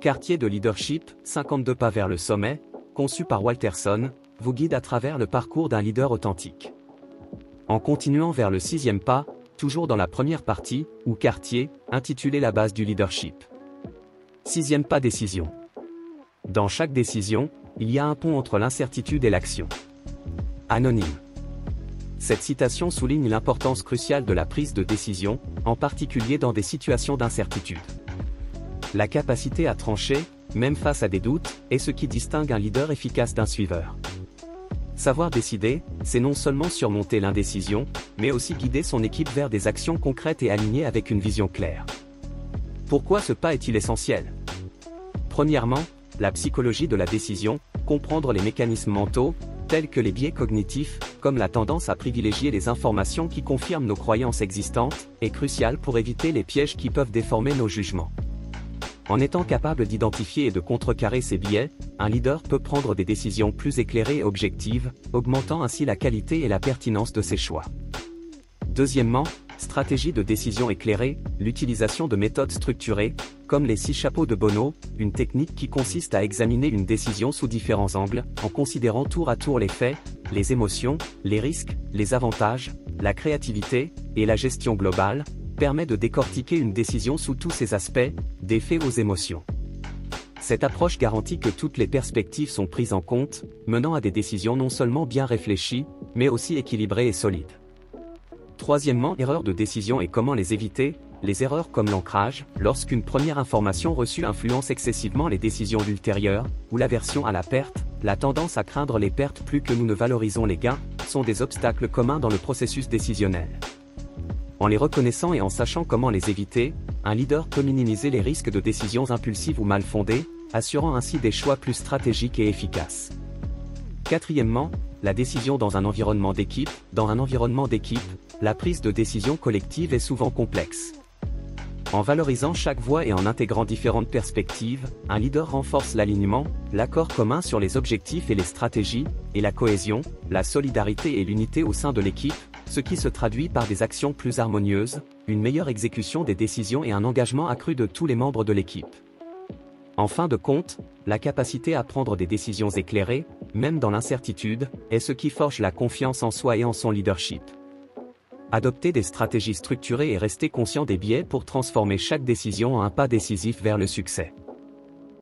Quartier de leadership, 52 pas vers le sommet, conçu par Walterson, vous guide à travers le parcours d'un leader authentique. En continuant vers le 6e pas, toujours dans la première partie, ou quartier, intitulé La base du leadership. 6e pas, décision. Dans chaque décision, il y a un pont entre l'incertitude et l'action. Anonyme. Cette citation souligne l'importance cruciale de la prise de décision, en particulier dans des situations d'incertitude. La capacité à trancher, même face à des doutes, est ce qui distingue un leader efficace d'un suiveur. Savoir décider, c'est non seulement surmonter l'indécision, mais aussi guider son équipe vers des actions concrètes et alignées avec une vision claire. Pourquoi ce pas est-il essentiel? Premièrement, la psychologie de la décision, comprendre les mécanismes mentaux, tels que les biais cognitifs, comme la tendance à privilégier les informations qui confirment nos croyances existantes, est cruciale pour éviter les pièges qui peuvent déformer nos jugements. En étant capable d'identifier et de contrecarrer ces biais, un leader peut prendre des décisions plus éclairées et objectives, augmentant ainsi la qualité et la pertinence de ses choix. Deuxièmement, stratégie de décision éclairée, l'utilisation de méthodes structurées, comme les 6 chapeaux de Bono, une technique qui consiste à examiner une décision sous différents angles, en considérant tour à tour les faits, les émotions, les risques, les avantages, la créativité, et la gestion globale, permet de décortiquer une décision sous tous ses aspects, des faits aux émotions. Cette approche garantit que toutes les perspectives sont prises en compte, menant à des décisions non seulement bien réfléchies, mais aussi équilibrées et solides. Troisièmement, erreurs de décision et comment les éviter. Les erreurs comme l'ancrage, lorsqu'une première information reçue influence excessivement les décisions ultérieures, ou l'aversion à la perte, la tendance à craindre les pertes plus que nous ne valorisons les gains, sont des obstacles communs dans le processus décisionnel. En les reconnaissant et en sachant comment les éviter, un leader peut minimiser les risques de décisions impulsives ou mal fondées, assurant ainsi des choix plus stratégiques et efficaces. Quatrièmement, la décision dans un environnement d'équipe. Dans un environnement d'équipe, la prise de décision collective est souvent complexe. En valorisant chaque voix et en intégrant différentes perspectives, un leader renforce l'alignement, l'accord commun sur les objectifs et les stratégies, et la cohésion, la solidarité et l'unité au sein de l'équipe, ce qui se traduit par des actions plus harmonieuses, une meilleure exécution des décisions et un engagement accru de tous les membres de l'équipe. En fin de compte, la capacité à prendre des décisions éclairées, même dans l'incertitude, est ce qui forge la confiance en soi et en son leadership. Adopter des stratégies structurées et rester conscient des biais pour transformer chaque décision en un pas décisif vers le succès.